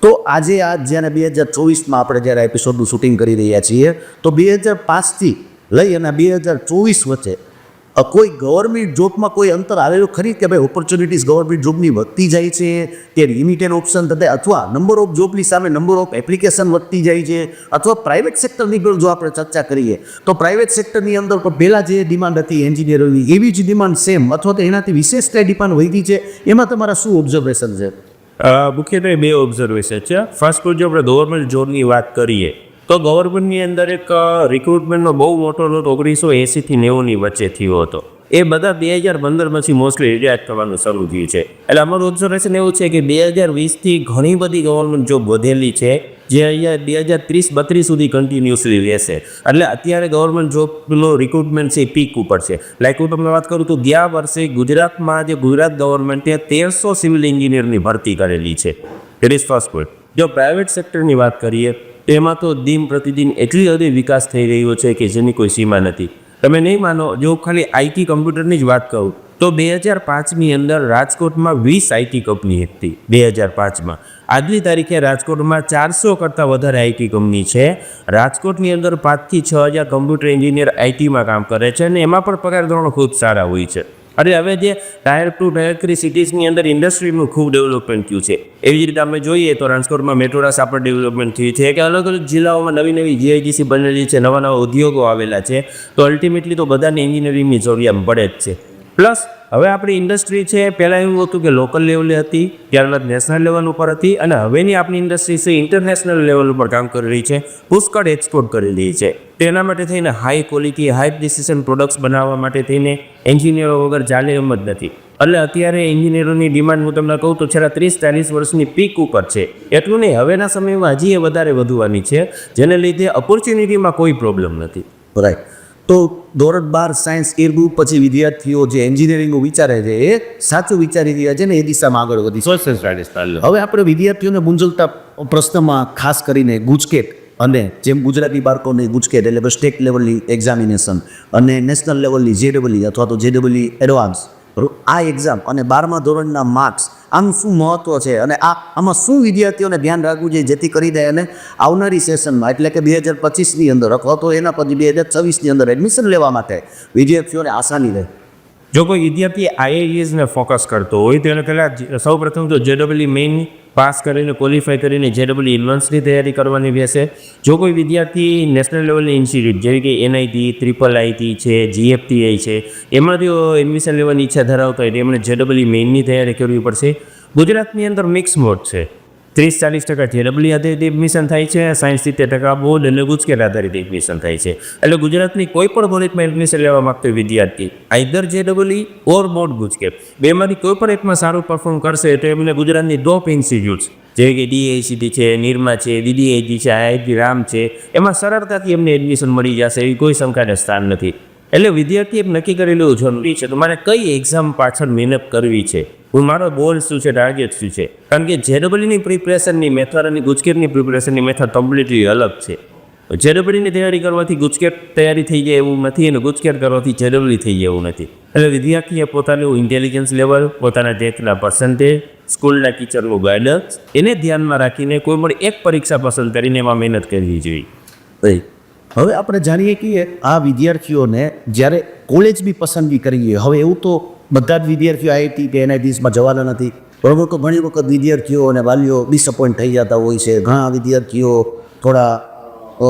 તો આજે જ્યારે 2024માં આપણે જ્યારે એપિસોડનું શૂટિંગ કરી રહ્યા છીએ તો 2005થી લઈ અને 2024 વચ્ચે કોઈ ગવર્મેન્ટ જોબમાં કોઈ અંતર આવેલું ખરી કે ભાઈ ઓપોર્ચ્યુનિટીઝ ગવર્મેન્ટ જોબની વધતી જાય છે કે લિમિટેડ ઓપ્શન થતા, અથવા નંબર ઓફ જોબની સામે નંબર ઓફ એપ્લિકેશન વધતી જાય છે, અથવા પ્રાઇવેટ સેક્ટરની જો આપણે ચર્ચા કરીએ તો પ્રાઇવેટ સેક્ટરની અંદર પણ પહેલાં જે ડિમાન્ડ હતી એન્જિનિયરોની એવી જ ડિમાન્ડ સેમ અથવા તો એનાથી વિશેષ કંઈ ડિમાન્ડ વધી છે, એમાં તમારા શું ઓબ્ઝર્વેશન છે? મુખ્યત્વે 2 ઓબ્ઝર્વેશન છે. ફર્સ્ટ જો આપણે ગવર્મેન્ટ જોબની વાત કરીએ તો ગવર્મેન્ટની અંદર એક રિક્રુટમેન્ટનો બહુ મોટો લોટ 1980થી 90ની વચ્ચે થયો હતો. એ બધા 2015 પછી મોસ્ટલી રિટાયર થવાનું શરૂ થયું છે. એટલે અમારું ઓબ્ઝર્વેશન એવું છે કે 2020થી ઘણી બધી ગવર્મેન્ટ જોબ વધેલી છે, જે અહીંયા 2030-32 સુધી કન્ટિન્યુઅસલી રહેશે. એટલે અત્યારે ગવર્મેન્ટ જોબનો રિક્રુટમેન્ટ છે એ પીક ઉપર છે. લાઈક હું તમને વાત કરું તો ગયા વર્ષે ગુજરાતમાં જે ગુજરાત ગવર્મેન્ટે 1300 સિવિલ એન્જિનિયરની ભરતી કરેલી છે. It is first point. જો પ્રાઇવેટ સેક્ટરની વાત કરીએ તેમાં તો દિન પ્રતિદિન એટલી હદે વિકાસ થઈ રહ્યો છે કે જેની કોઈ સીમા નથી. તમે નહીં માનો, જો ખાલી IT કમ્પ્યુટરની જ વાત કરું તો 2005ની અંદર રાજકોટમાં 20 IT કંપની હતી. 2005માં આજની તારીખે રાજકોટમાં 400 કરતાં વધારે IT કંપની છે. રાજકોટની અંદર 5,000 થી 6,000 કમ્પ્યુટર એન્જિનિયર ITમાં કામ કરે છે અને એમાં પણ પગાર ધોરણો ખૂબ સારા હોય છે. અરે હવે જે Tier 2, Tier 3 સિટીઝની અંદર ઇન્ડસ્ટ્રીનું ખૂબ ડેવલપમેન્ટ થયું છે. એવી જ રીતે અમે જોઈએ તો રાજકોટમાં મેટ્રોના સાપર ડેવલપમેન્ટ થયું છે, કે અલગ અલગ જિલ્લાઓમાં નવી GIGC બનેલી છે, નવા ઉદ્યોગો આવેલા છે. તો અલ્ટિમેટલી તો બધાને એન્જિનિયરિંગની જરૂરિયાત પડે જ છે. પ્લસ હવે આપણી ઇન્ડસ્ટ્રી છે, પહેલાં એવું હતું કે લોકલ લેવલે હતી, ત્યારબાદ નેશનલ લેવલ ઉપર હતી, અને હવેની આપણી ઇન્ડસ્ટ્રી છે ઇન્ટરનેશનલ લેવલ ઉપર કામ કરી રહી છે, પુષ્કળ એક્સપોર્ટ કરી રહી છે. તેના માટે થઈને high quality, high precision products બનાવવા માટે થઈને એન્જિનિયરો વગર ચાલે એમ જ નથી. એટલે અત્યારે એન્જિનિયરોની ડિમાન્ડ હું તમને કહું તો છેલ્લા 30-40 વર્ષની પીક ઉપર છે. એટલું નહીં, હવેના સમયમાં હજી એ વધારે વધવાની છે, જેને લીધે ઓપોર્ચ્યુનિટીમાં કોઈ પ્રોબ્લેમ નથી. રાઈટ. તો ધોરણ 12 સાયન્સ એ ગ્રુપ પછી વિદ્યાર્થીઓ જે એન્જિનિયરિંગનું વિચારે છે એ સાચું વિચારી રહ્યા છે ને એ દિશામાં આગળ વધી છે. સોશિયલ સ્ટડીઝ ચાલુ. હવે આપણે વિદ્યાર્થીઓને મૂંઝવતા પ્રશ્નમાં ખાસ કરીને ગુજકેટ અને જેમ ગુજરાતી બાળકોને ગુજકેટ એટલે સ્ટેટ લેવલની એક્ઝામિનેશન અને નેશનલ લેવલની JEE અથવા તો JEE એડવાન્સ આ એક્ઝામ અને 12મા ધોરણના માર્ક્સ આનું શું મહત્ત્વ છે અને આમાં શું વિદ્યાર્થીઓને ધ્યાન રાખવું જોઈએ જેથી કરીને એને આવનારી સેશનમાં એટલે કે 2025ની અંદર અથવા તો એના પછી 2026ની અંદર એડમિશન લેવા માટે વિદ્યાર્થીઓને આસાની રહે. જો કોઈ વિદ્યાર્થી IISને ફોકસ કરતો હોય તો એને પહેલાં સૌ પ્રથમ તો JEE મેઇન પાસ કરીને ક્વોલિફાય કરીને JEE એડવાન્સની તૈયારી કરવાની રહેશે. જો કોઈ વિદ્યાર્થી નેશનલ લેવલની ઇન્સ્ટિટ્યૂટ જેવી કે NIT, IIIT છે, GFTI છે એમાંથી એડમિશન લેવાની ઈચ્છા ધરાવતા હોય તો એમણે JEE મેઇનની તૈયારી કરવી પડશે. ગુજરાતની અંદર મિક્સ મોડ છે. 30-40% JEE આધારિત એડમિશન થાય છે, 60-70% બોર્ડ અને ગુજકેટ આધારિત એડમિશન થાય છે. એટલે ગુજરાતની કોઈ પણ કોલેજમાં એડમિશન લેવા માગતો વિદ્યાર્થી આઈધર JEE ઓર બોર્ડ ગુજકેટ બેમાંથી કોઈ પણ એકમાં સારું પરફોર્મ કરશે તો એમને ગુજરાતની ટોપ ઇન્સ્ટિટ્યૂટ્સ જેવી કે DICT છે, નિરમા છે, DDIT છે, IIT રામ છે એમાં સરળતાથી એમને એડમિશન મળી જશે એવી કોઈ શંકાને સ્થાન નથી. એટલે વિદ્યાર્થીએ નક્કી કરી લેવું જરૂરી છે તો મારે કઈ એક્ઝામ પાછળ મહેનત કરવી છે, મારો ગોલ શું છે, ટાર્ગેટ શું છે. કારણ કે JEEની પ્રિપરેશનની મેથડ અને ગુજકેટની પ્રિપરેશનની મેથડ કમ્પ્લીટલી અલગ છે. JEEની તૈયારી કરવાથી ગુજકેટ તૈયારી થઈ જાય એવું નથી અને ગુજકેટ કરવાથી JEE થઈ જાય એવું નથી. એટલે વિદ્યાર્થીએ પોતાનું ઇન્ટેલિજન્સ લેવલ, પોતાના ટેટના પર્સન્ટેજ, સ્કૂલના ટીચરનું ગાઈડન્સ એને ધ્યાનમાં રાખીને કોઈ પણ એક પરીક્ષા પસંદ કરીને એમાં મહેનત કરવી જોઈએ. હવે આપણે જાણીએ કે આ વિદ્યાર્થીઓને જ્યારે કોલેજ બી પસંદગી કરીએ હવે એવું તો બધા જ વિદ્યાર્થીઓ IIT કે NITsમાં જવાના નથી બરાબર. તો ઘણી વખત વિદ્યાર્થીઓ અને વાલીઓ ડિસઅપોઇન્ટ થઈ જતા હોય છે. ઘણા વિદ્યાર્થીઓ થોડા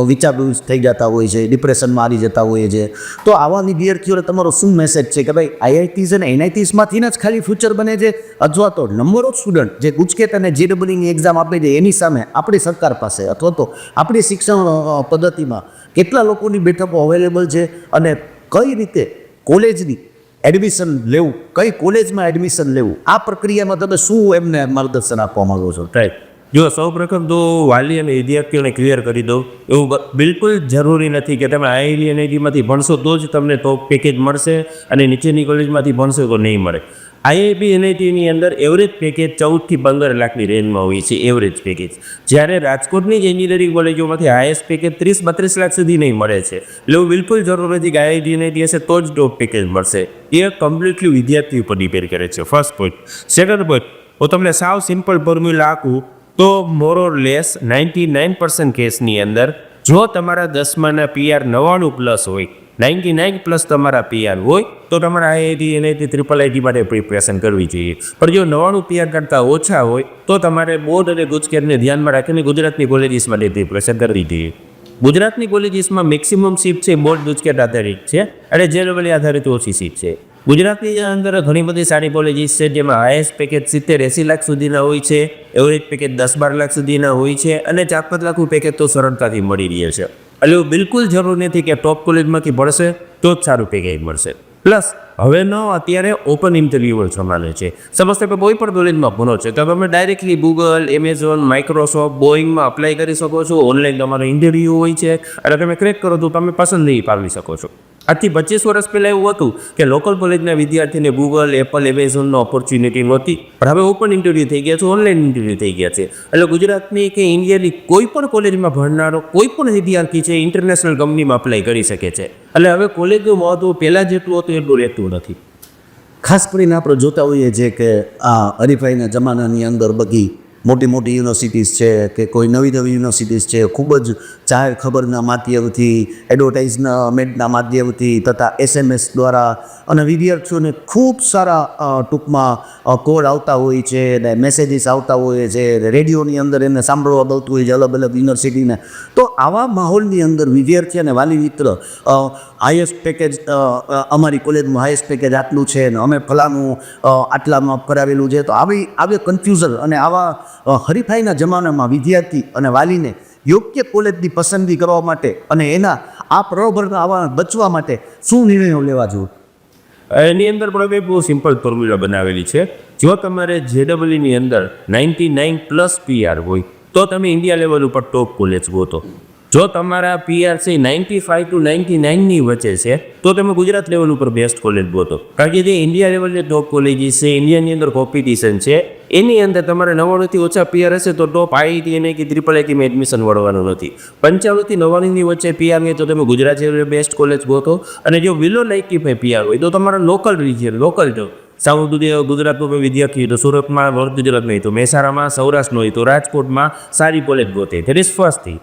વિચારભૂસ થઈ જતા હોય છે, ડિપ્રેશનમાં આવી જતા હોય છે. તો આવા વિદ્યાર્થીઓને તમારો શું મેસેજ છે કે ભાઈ IITs અને NITsમાંથી જ ખાલી ફ્યુચર બને છે અથવા તો નંબર ઓફ સ્ટુડન્ટ જે ગુજકેટ અને JEEની એક્ઝામ આપે છે એની સામે આપણી સરકાર પાસે અથવા તો આપણી શિક્ષણ પદ્ધતિમાં કેટલા લોકોની બેઠકો અવેલેબલ છે અને કઈ રીતે કોલેજની એડમિશન લેવું, કઈ કોલેજમાં એડમિશન લેવું, આ પ્રક્રિયામાં તમે શું એમને માર્ગદર્શન આપવા માંગો છો? રાઈટ. જો સૌ પ્રથમ તો વાલી અને વિદ્યાર્થીઓને ક્લિયર કરી દઉં એવું બિલકુલ જરૂરી નથી કે તમે IIT NITમાંથી ભણશો તો જ તમને ટોપ પેકેજ મળશે અને નીચેની કોલેજમાંથી ભણશો તો નહીં મળે. IIT NITની અંદર એવરેજ પેકેજ 14 થી 15 લાખની રેન્જમાં હોય છે એવરેજ પેકેજ. જ્યારે રાજકોટની જ એન્જિનિયરિંગ કોલેજોમાંથી હાઈએસ્ટ પેકેજ 30-32 લાખ સુધી નહીં મળે છે. એટલે એવું બિલકુલ જરૂર નથી કે IIT NIT હશે તો જ ટોપ પેકેજ મળશે. એ કમ્પ્લીટલી વિદ્યાર્થી ઉપર ડિપેન્ડ કરે છે. First point. સેકન્ડ પોઈન્ટ, હું તમને સાવ સિમ્પલ ફોર્મ્યુલા આપું તો મોર ઓર લેસ 99% કેસની અંદર જો તમારા 10માના PR 99+ હોય, 99+ તમારા PR હોય તો તમારે IIT NIT IIIT માટે પ્રિપરેશન કરવી જોઈએ. પણ જો 99 PR કરતાં ઓછા હોય તો તમારે બોર્ડ અને ગુજકેટને ધ્યાનમાં રાખીને ગુજરાતની કોલેજીસ માટે પ્રિપરેશન કરવી જોઈએ. ગુજરાતની કોલેજીસમાં મેક્સિમમ સીટ છે બોર્ડ ગુજકેટ આધારિત છે અને JEE આધારિત ઓછી સીટ છે. ગુજરાતની અંદર ઘણી બધી સારી કોલેજીસ છે જેમાં હાઈએસ્ટ પેકેજ 70-80 લાખ સુધીના હોય છે, એવરેજ પેકેજ 10-12 લાખ સુધીના હોય છે અને 4-5 લાખનું પેકેજ તો સરળતાથી મળી રહે છે. એટલે એવું બિલકુલ જરૂર નથી કે ટોપ કોલેજમાંથી ભણશે તો જ સારું પેકેજ મળશે. પ્લસ હવેનો અત્યારે ઓપન ઇન્ટરવ્યુ જમાનો છે. સમજ તમે કોઈ પણ કોલેજમાં ભણો છો તો તમે ડાયરેક્ટલી ગૂગલ, એમેઝોન, માઇક્રોસોફ્ટ, બોઈંગમાં અપ્લાય કરી શકો છો. ઓનલાઈન તમારો ઇન્ટરવ્યૂ હોય છે અને તમે ક્રેક કરો તો તમે પસંદગી પામી શકો છો. આજથી 25 વર્ષ પહેલાં એવું હતું કે લોકલ કોલેજના વિદ્યાર્થીને ગૂગલ, એપલ, એમેઝોનનો ઓપોર્ચ્યુનિટી નહોતી, પણ હવે ઓપન ઇન્ટરવ્યૂ થઈ ગયા છે, ઓનલાઈન ઇન્ટરવ્યૂ થઈ ગયા છે. એટલે ગુજરાતની કે ઇન્ડિયાની કોઈ પણ કોલેજમાં ભણનારો કોઈ પણ વિદ્યાર્થી છે ઇન્ટરનેશનલ કંપનીમાં અપ્લાય કરી શકે છે. એટલે હવે કોલેજનું મહત્વ પહેલાં જેટલું હતું એટલું રહેતું નથી. ખાસ કરીને આપણે જોતા હોઈએ છીએ કે આ હરીફાઈના જમાનાની અંદર બધી મોટી મોટી યુનિવર્સિટીઝ છે કે કોઈ નવી યુનિવર્સિટીઝ છે ખૂબ જ જાહેર ખબરના માધ્યમથી, એડવર્ટાઇઝમેન્ટના માધ્યમથી તથા SMS દ્વારા અને વિદ્યાર્થીઓને ખૂબ સારા ટૂંકમાં કોલ આવતા હોય છે અને મેસેજીસ આવતા હોય છે, રેડિયોની અંદર એને સાંભળવા મળતું હોય છે અલગ અલગ યુનિવર્સિટીને. તો આવા માહોલની અંદર વિદ્યાર્થી અને વાલી મિત્ર હાઈએસ્ટ પેકેજ અમારી કોલેજમાં હાઈએસ્ટ પેકેજ આટલું છે ને અમે ફલાનું આટલામાં કરાવેલું છે, તો આવી કન્ફ્યુઝન અને આવા હરીફાઈના જમાનામાં વિદ્યાર્થી અને વાલીને યોગ્ય કોલેજની પસંદગી કરવા માટે અને એના આ પ્રલોભનના આવા બચવા માટે શું નિર્ણયો લેવા જોઈએ? એની અંદર પણ અમે બહુ સિમ્પલ ફોર્મ્યુલા બનાવેલી છે. જો તમારે JEEની અંદર 99+ PR હોય તો તમે ઇન્ડિયા લેવલ ઉપર ટોપ કોલેજ ગોતો. જો તમારા પીઆરસી 95 to 99ની વચ્ચે છે તો તમે ગુજરાત લેવલ ઉપર બેસ્ટ કોલેજ ગોતો. કારણ કે જે ઇન્ડિયા લેવલની ટોપ કોલેજીસ છે, ઇન્ડિયાની અંદર કોમ્પિટિશન છે, એની અંદર તમારે 99થી ઓછા પીઆર હશે તો ટોપ આઈઆઈટી અને કે ત્રિપલ આઈટીમાં એડમિશન મળવાનું નથી. 95 થી 99ની વચ્ચે પીઆર હોય તો તમે ગુજરાત લેવલે બેસ્ટ કોલેજ ગોતો. અને જો વિલો 95 પીઆર હોય તો તમારા લોકલ રિજિયન, લોકલ સાઉથ ગુજરાતનો કોઈ વિદ્યાર્થી તો સુરતમાં વર્ગ ગુજરાત નહીં તો મહેસાણામાં, સૌરાષ્ટ્રનો હોય તો રાજકોટમાં સારી કોલેજ ગોતે. That is first thing.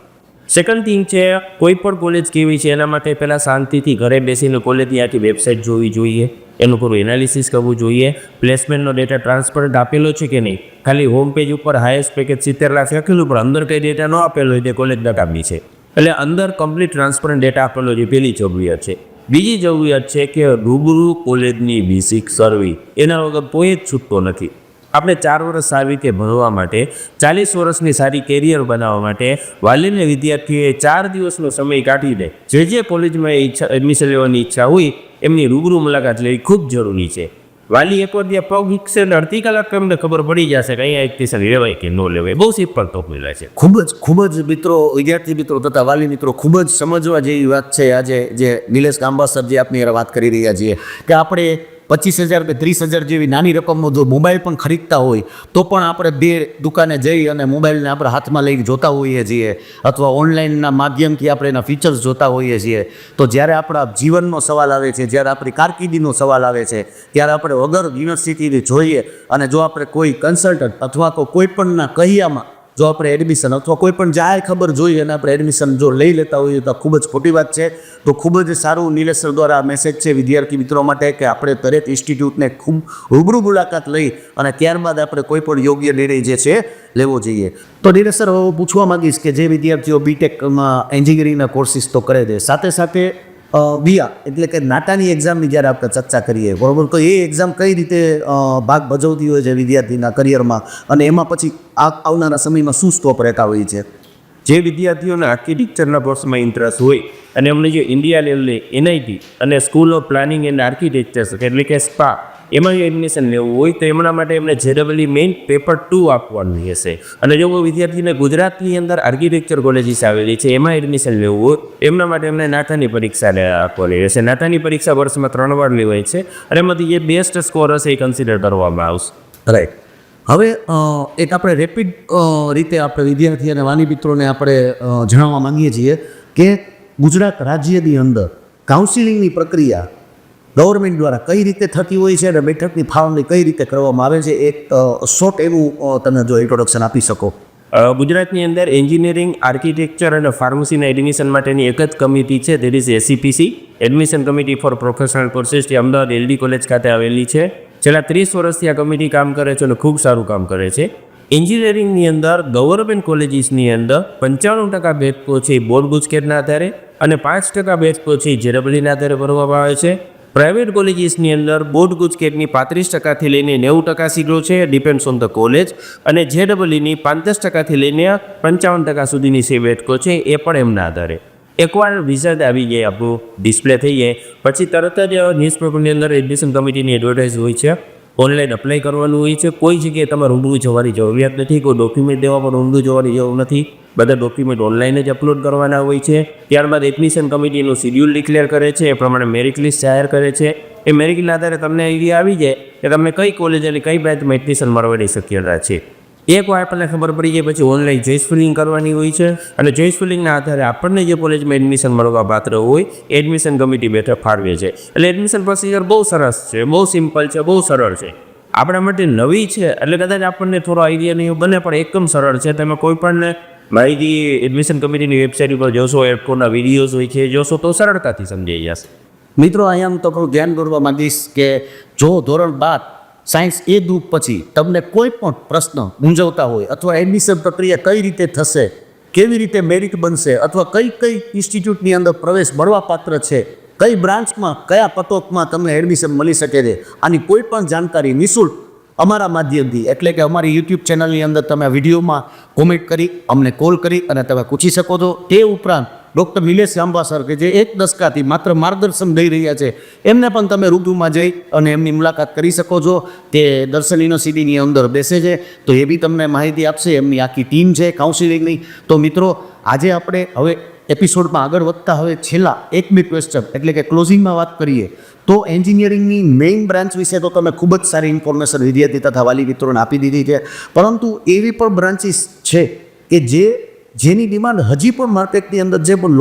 Second thing છે, કોઈ પણ કોલેજ કેવી છે એના માટે પહેલાં શાંતિથી ઘરે બેસીને કોલેજની આખી વેબસાઇટ જોવી જોઈએ, એનું પૂરું એનાલિસિસ કરવું જોઈએ. પ્લેસમેન્ટનો ડેટા ટ્રાન્સપરન્ટ આપેલો છે કે નહીં. ખાલી હોમ પેજ ઉપર હાઈએસ્ટ પેકેજ 70 લાખ લખેલું પણ અંદર કંઈ ડેટા ન આપેલો હોય તે કોલેજ નકામી છે. એટલે અંદર કમ્પ્લીટ ટ્રાન્સપરન્ટ ડેટા આપેલો છે, પહેલી જરૂરિયાત છે. બીજી જરૂરિયાત છે કે રૂબરૂ કોલેજની વિઝિટ કરવી. એના વગર કોઈ જ છૂટતો નથી. આપણે 4 વર્ષ સારી રીતે ભણવા માટે, 40 વર્ષની સારી કેરિયર બનાવવા માટે વાલીને વિદ્યાર્થીઓએ 4 દિવસનો સમય કાઢીને જે કોલેજમાં એડમિશન લેવાની ઈચ્છા હોય એમની રૂબરૂ મુલાકાત લેવી ખૂબ જરૂરી છે. વાલી એકવાર ત્યાં પગ મૂકશે ને અડધી કલાક એમને ખબર પડી જશે કે અહીંયા એડમિશન લેવાય કે ન લેવાય. બહુ સિમ્પલ ટોપિક છે. ખૂબ જ મિત્રો, વિદ્યાર્થી મિત્રો તથા વાલી મિત્રો ખૂબ જ સમજવા જેવી વાત છે. આજે જે નિલેશ ગાંબા સર જે આપની વાત કરી રહ્યા છીએ કે આપણે 25,000 કે 30,000 જેવી નાની રકમનો જો મોબાઈલ પણ ખરીદતા હોય તો પણ આપણે 2 દુકાને જઈ અને મોબાઈલને આપણે હાથમાં લઈને જોતા હોઈએ છીએ અથવા ઓનલાઈનના માધ્યમથી આપણે એના ફીચર્સ જોતા હોઈએ છીએ. તો જ્યારે આપણા જીવનનો સવાલ આવે છે, જ્યારે આપણી કારકિર્દીનો સવાલ આવે છે, ત્યારે આપણે વગર યુનિવર્સિટીથી જોઈએ અને જો આપણે કોઈ કન્સલ્ટન્ટ અથવા તો કોઈ પણના કહિયામાં જો આપણે એડમિશન અથવા કોઈ પણ જાહેર ખબર જોઈએ અને આપણે એડમિશન જો લઈ લેતા હોઈએ તો ખૂબ જ ખોટી વાત છે. તો ખૂબ જ સારું નિલેશ સર દ્વારા આ મેસેજ છે વિદ્યાર્થી મિત્રો માટે કે આપણે દરેક ઇન્સ્ટિટ્યૂટને ખૂબ રૂબરૂ મુલાકાત લઈ અને ત્યારબાદ આપણે કોઈ પણ યોગ્ય નિર્ણય જે છે લેવો જોઈએ. તો નિલેશ સર હું પૂછવા માંગીશ કે જે વિદ્યાર્થીઓ બીટેકમાં એન્જિનિયરિંગના કોર્સિસ તો કરે છે, સાથે સાથે બીઆ એટલે કે નાટાની એક્ઝામની જ્યારે આપણે ચર્ચા કરીએ બરાબર, તો એ એક્ઝામ કઈ રીતે ભાગ ભજવતી હોય છે વિદ્યાર્થીના કરિયરમાં અને એમાં પછી આવનારા સમયમાં શું સ્કોપ રહેતા હોય છે. જે વિદ્યાર્થીઓને આર્કિટેક્ચરના કોર્સમાં ઇન્ટરેસ્ટ હોય અને એમને જે ઇન્ડિયા લેવલે એનઆઈટી અને school of planning and architecture એટલે કે સ્પા એમાં એડમિશન લેવું હોય તો એમના માટે એમને જેડબલઈ મેઇન પેપર 2 આપવાનું રહેશે. અને જો કોઈ વિદ્યાર્થીને ગુજરાતની અંદર આર્કિટેક્ચર કોલેજીસ આવેલી છે એમાં એડમિશન લેવું હોય એમના માટે એમને નાટાની પરીક્ષા આપવાની રહેશે. નાટાની પરીક્ષા વર્ષમાં 3 વાર લેવાય છે અને એમાંથી જે બેસ્ટ સ્કોર હશે એ કન્સિડર કરવામાં આવશે. રાઈટ. હવે એક આપણે રેપિડ રીતે આપણે વિદ્યાર્થી અને વાલી મિત્રોને આપણે જણાવવા માંગીએ છીએ કે ગુજરાત રાજ્યની અંદર કાઉન્સિલિંગની પ્રક્રિયા ગવર્મેન્ટ દ્વારા કઈ રીતે થતી હોય છે અને બેઠકની ફાળવણી કઈ રીતે કરવામાં આવે છે. એક શોર્ટ એવું તમે જો ઇન્ટ્રોડક્શન આપી શકો. ગુજરાતની અંદર એન્જિનિયરિંગ, આર્કિટેક્ચર અને ફાર્મસીના એડમિશન માટેની એક જ કમિટી છે, that is ACPC, admission committee four professional courses, જે અમદાવાદ એલડી કોલેજ ખાતે આવેલી છે. છેલ્લા 30 વર્ષથી આ કમિટી કામ કરે છે અને ખૂબ સારું કામ કરે છે. એન્જિનિયરિંગની અંદર ગવર્મેન્ટ કોલેજીસની અંદર 95% બેઠકો છે બોર્ડ ગુજકેટના આધારે અને 5% બેઠકો છે જેડબલઈના આધારે ભરવામાં આવે છે. પ્રાઇવેટ કોલેજીસની અંદર બોર્ડ ગુજકેટની 35%થી લઈને 90% સીટો છે, ડિપેન્ડ્સ ઓન ધ કોલેજ, અને જેડબલઈની 5% લઈને 55% સુધીની સે બેઠકો છે એ પણ એમના આધારે. એકવાર રિઝલ્ટ આવી જાય, આપણું ડિસ્પ્લે થઈ જાય પછી તરત જ ન્યૂઝપેપરની અંદર એડમિશન કમિટીની એડવર્ટાઇઝ હોય છે, ઓનલાઈન અપ્લાય કરવાનું હોય છે. કોઈ જગ્યાએ તમારે ઊંધું જવાની જરૂરિયાત નથી, કોઈ ડોક્યુમેન્ટ દેવા પણ ઊંધું જવાની જરૂર નથી. બધા ડોક્યુમેન્ટ ઓનલાઈન જ અપલોડ કરવાના હોય છે. ત્યારબાદ એડમિશન કમિટીનું શિડ્યુલ ડિક્લેર કરે છે, એ પ્રમાણે મેરિટ લિસ્ટ જાહેર કરે છે. એ મેરિટના આધારે તમને આઈડિયા આવી જાય કે તમને કઈ કોલેજ અને કઈ બ્રાન્ચમાં એડમિશન મળવાની શક્યતા છે. એકવાર આપણને ખબર પડી જાય પછી ઓનલાઈન ચોઇસ ફિલિંગ કરવાની હોય છે અને ચોઇસ ફિલિંગના આધારે આપણને જે કોલેજમાં એડમિશન મળવા પાત્ર હોય એડમિશન કમિટી બેઠક ફાળવે છે. એટલે એડમિશન પ્રોસિજર બહુ સરસ છે, બહુ સિમ્પલ છે, બહુ સરળ છે. આપણા માટે નવી છે એટલે કદાચ આપણને થોડો આઈડિયા નહીં બને પણ એકદમ સરળ છે. તમે કોઈ પણ માહિતી એડમિશન કમિટીની વેબસાઇટ ઉપર જોશો, એફકોના વિડીયોઝ હોય છે જોશો તો સરળતાથી સમજાઈ જશે. મિત્રો અહીંયા હું તો થોડું ધ્યાન દોરવા માંગીશ કે જો ધોરણ 12 સાયન્સ એ ગ્રુપ પછી તમને કોઈ પણ પ્રશ્ન મૂંઝવતા હોય અથવા એડમિશન પ્રક્રિયા કઈ રીતે થશે, કેવી રીતે મેરિટ બનશે અથવા કઈ ઇન્સ્ટિટ્યૂટની અંદર પ્રવેશ મળવા પાત્ર છે, કઈ બ્રાન્ચમાં કયા કટઓફમાં તમને એડમિશન મળી શકે છે, આની કોઈ પણ જાણકારી નિઃશુલ્ક અમારા માધ્યમથી એટલે કે અમારી યુટ્યુબ ચેનલની અંદર તમે વિડીયોમાં કોમેન્ટ કરી અમને કોલ કરી અને તમે પૂછી શકો છો. તે ઉપરાંત ડૉક્ટર નિલેશ ગાંબા સર કે જે 1 દશકાથી માત્ર માર્ગદર્શન દઈ રહ્યા છે એમને પણ તમે રૂબરૂમાં જઈ અને એમની મુલાકાત કરી શકો છો. તે દર્શન યુનિવર્સિટીની અંદર બેસે છે તો એ બી તમને માહિતી આપશે. એમની આખી ટીમ છે કાઉન્સિલિંગની. તો મિત્રો આજે આપણે હવે એપિસોડમાં આગળ વધતા હવે છેલ્લા એક બે ક્વેશ્ચન એટલે કે ક્લોઝિંગમાં વાત કરીએ તો એન્જિનિયરિંગની મેઇન બ્રાન્ચ વિશે તો તમે ખૂબ જ સારી ઇન્ફોર્મેશન વિદ્યાર્થી તથા વાલી મિત્રોને આપી દીધી છે, પરંતુ એવી પણ બ્રાન્ચીસ છે કે જેની ડિમાન્ડ હજી પણ માર્કેટની અંદર જે પણ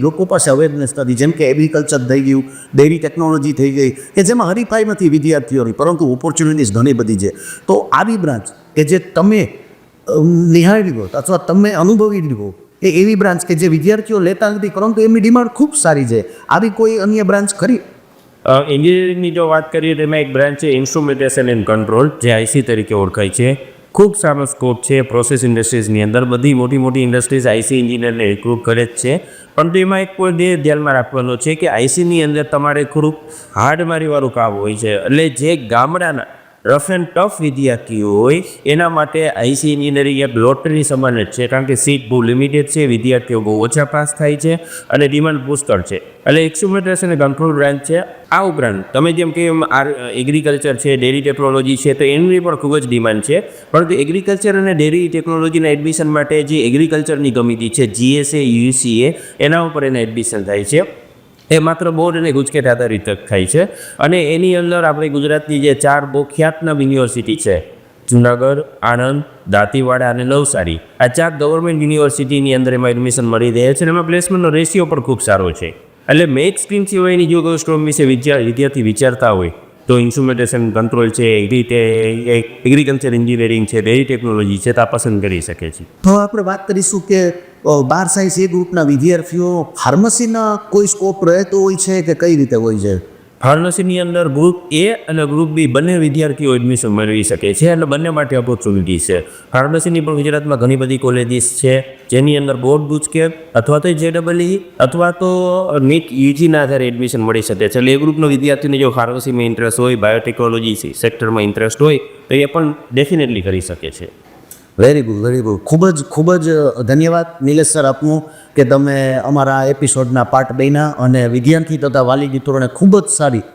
લોકો પાસે અવેરનેસ નથી, જેમ કે એગ્રીકલ્ચર થઈ ગયું, ડેરી ટેકનોલોજી થઈ ગઈ, કે જેમાં હરીફાઈ નથી વિદ્યાર્થીઓની, પરંતુ ઓપોર્ચ્યુનિટીઝ ઘણી બધી છે. તો આવી બ્રાન્ચ કે જે તમે નિહાળી લો અથવા તમે અનુભવી લો એ એવી બ્રાન્ચ કે જે વિદ્યાર્થીઓ લેતા નથી પરંતુ એમની ડિમાન્ડ ખૂબ સારી છે, આવી કોઈ અન્ય બ્રાન્ચ ખરી? એન્જિનિયરિંગની જો વાત કરીએ તો એમાં એક બ્રાન્ચ છે ઇન્સ્ટ્રુમેન્ટેશન એન્ડ કંટ્રોલ, જે આઈસી તરીકે ઓળખાય છે. ખૂબ સારો સ્કોપ છે પ્રોસેસ ઇન્ડસ્ટ્રીઝની અંદર. બધી મોટી ઇન્ડસ્ટ્રીઝ આઈસી એન્જિનિયરને રિક્રુટ કરે જ છે, પરંતુ એમાં એક કોઈ ધ્યાનમાં રાખવાનું છે કે આઈસીની અંદર તમારે થોડુંક હાર્ડમારીવાળું કામ હોય છે. એટલે જે ગામડાના રફ એન્ડ ટફ વિદ્યાર્થીઓ હોય એના માટે આઈસી એન્જિનિયરિંગ એક લોટરી સમાન જ છે, કારણ કે સીટ બહુ લિમિટેડ છે, વિદ્યાર્થીઓ બહુ ઓછા પાસ થાય છે અને ડિમાન્ડ પુષ્કળ છે. એટલે ઇન્સ્ટ્રુમેન્ટેશન અને કંટ્રોલ બ્રાન્ચ છે. આ ઉપરાંત તમે જેમ કે એગ્રીકલ્ચર છે, ડેરી ટેકનોલોજી છે, તો એની પણ ખૂબ જ ડિમાન્ડ છે, પરંતુ એગ્રીકલ્ચર અને ડેરી ટેકનોલોજીના એડમિશન માટે જે એગ્રીકલ્ચરની કમિટી છે GSA UCA એના ઉપર એને એડમિશન થાય છે. એ માત્ર બોર્ડ અને ગુજકેટ આધારિત થાય છે અને એની અંદર આપણે ગુજરાતની જે 4 બહુ ખ્યાતનામ યુનિવર્સિટી છે, જુનાગઢ, આણંદ, દાંતીવાડા અને નવસારી, આ 4 ગવર્મેન્ટ યુનિવર્સિટીની અંદર એમાં એડમિશન મળી રહે છે અને એમાં પ્લેસમેન્ટનો રેશિયો પણ ખૂબ સારો છે. એટલે મેથ સ્ટ્રીમ સિવાયની જો કોઈ સ્ટ્રીમ વિશે વિદ્યાર્થી વિચારતા હોય તો ઇન્સ્ટ્રુમેન્ટેશન કંટ્રોલ છે, એગ્રીકલ્ચર એન્જિનિયરિંગ છે, ડેરી ટેકનોલોજી છે, તો આ પસંદ કરી શકે છે. તો આપણે વાત કરીશું કે 12 સાયન્સ એ ગ્રુપના વિદ્યાર્થીઓ ફાર્મસીના કોઈ સ્કોપ રહેતો હોય છે કે કઈ રીતે હોય છે? ફાર્મસીની અંદર ગ્રુપ એ અને ગ્રુપ બી બંને વિદ્યાર્થીઓ એડમિશન મેળવી શકે છે અને બંને માટે ઓપોર્ચ્યુનિટી છે. ફાર્મસીની પણ ગુજરાતમાં ઘણી બધી કોલેજીસ છે જેની અંદર બોર્ડ ગુજકેટ અથવા તો JEE અથવા તો નીટ યુજીના આધારે એડમિશન મળી શકે છે. એટલે એ ગ્રુપનો વિદ્યાર્થીને જો ફાર્મસીમાં ઇન્ટરેસ્ટ હોય, બાયોટેકનોલોજી સેક્ટરમાં ઇન્ટરેસ્ટ હોય તો એ પણ ડેફિનેટલી કરી શકે છે. Very good. ખૂબ જ ધન્યવાદ નિલેશ સર આપનું કે તમે અમારા એપિસોડના પાર્ટ બન્યા અને વિદ્યાર્થી તથા વાલી મિત્રોને ખૂબ જ સારી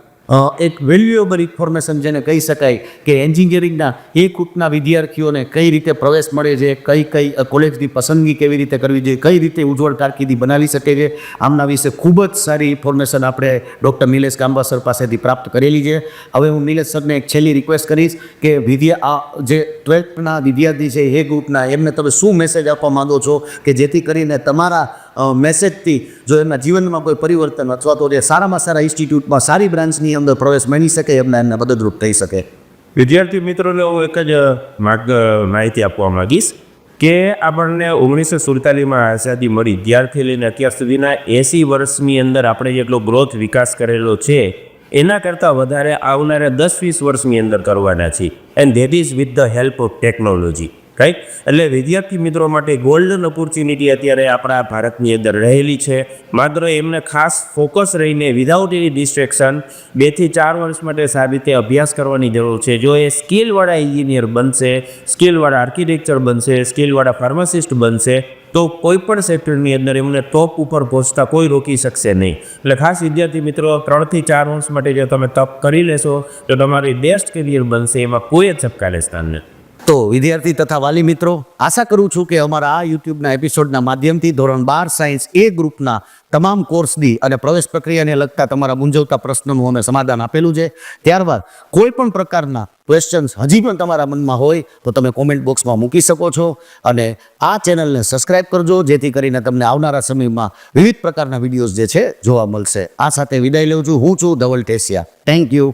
એક વેલ્યુએબલ ઇન્ફોર્મેશન જેને કહી શકાય કે એન્જિનિયરિંગના એ ગ્રુપના વિદ્યાર્થીઓને કઈ રીતે પ્રવેશ મળે છે, કઈ કોલેજની પસંદગી કેવી રીતે કરવી જોઈએ, કઈ રીતે ઉજ્જવળ કારકિર્દી બનાવી શકે છે, આમના વિશે ખૂબ જ સારી ઇન્ફોર્મેશન આપણે ડૉક્ટર નિલેશ ગાંબા સર પાસેથી પ્રાપ્ત કરેલી છે. હવે હું નિલેશ સરને એક છેલ્લી રિક્વેસ્ટ કરીશ કે આ જે 12થના વિદ્યાર્થી છે એ ગ્રુપના એમને તમે શું મેસેજ આપવા માંગો છો કે જેથી કરીને તમારા મેસેજથી જો એમના જીવનમાં કોઈ પરિવર્તન અથવા તો જે સારામાં સારા ઇન્સ્ટિટ્યૂટમાં સારી બ્રાન્ચની અંદર પ્રવેશ મેળવી શકે એમને મદદરૂપ થઈ શકે? વિદ્યાર્થી મિત્રોને હું એક જ માહિતી આપવા માગીશ કે આપણને 1947માં આઝાદી મળી ત્યારથી લઈને અત્યાર સુધીના 80 વર્ષની અંદર આપણે જેટલો ગ્રોથ વિકાસ કરેલો છે એના કરતાં વધારે આવનારા 10-20 વર્ષની અંદર કરવાના છીએ. And that is with the help of technology, right? એટલે વિદ્યાર્થી મિત્રો માટે ગોલ્ડન ઓપોર્ચ્યુનિટી અત્યારે આપણા ભારતની અંદર રહેલી છે. માત્ર એમને ખાસ ફોકસ રહીને વિધાઉટ એની ડિસ્ટ્રેક્શન 2 થી 4 વર્ષ માટે સારી રીતે અભ્યાસ કરવાની જરૂર છે. જો એ સ્કિલવાળા એન્જિનિયર બનશે, સ્કિલવાળા આર્કિટેક્ચર બનશે, સ્કિલવાળા ફાર્માસિસ્ટ બનશે તો કોઈ પણ સેક્ટરની અંદર એમને ટોપ ઉપર પહોંચતા કોઈ રોકી શકશે નહીં. એટલે ખાસ વિદ્યાર્થી મિત્રો 3 થી 4 વર્ષ માટે જો તમે તપ કરી લેશો તો તમારી બેસ્ટ કરિયર બનશે, એમાં કોઈ જ ચપકારે સ્થાન નથી. તો વિદ્યાર્થી તથા વાલી મિત્રો, આશા કરું છું કે અમારા આ યુટ્યુબના એપિસોડના માધ્યમથી ધોરણ 12 સાયન્સ એ ગ્રુપના તમામ કોર્સની અને પ્રવેશ પ્રક્રિયાને લગતા તમારા મૂંઝવતા પ્રશ્નોનું અમે સમાધાન આપેલું છે. ત્યારબાદ કોઈ પણ પ્રકારના ક્વેશ્ચન્સ હજી પણ તમારા મનમાં હોય તો તમે કોમેન્ટ બોક્સમાં મૂકી શકો છો અને આ ચેનલને સબસ્ક્રાઈબ કરજો જેથી કરીને તમને આવનારા સમયમાં વિવિધ પ્રકારના વિડીયોઝ જે છે જોવા મળશે. આ સાથે વિદાય લઉં છું. હું છું ધવલ ઠેસિયા. Thank you.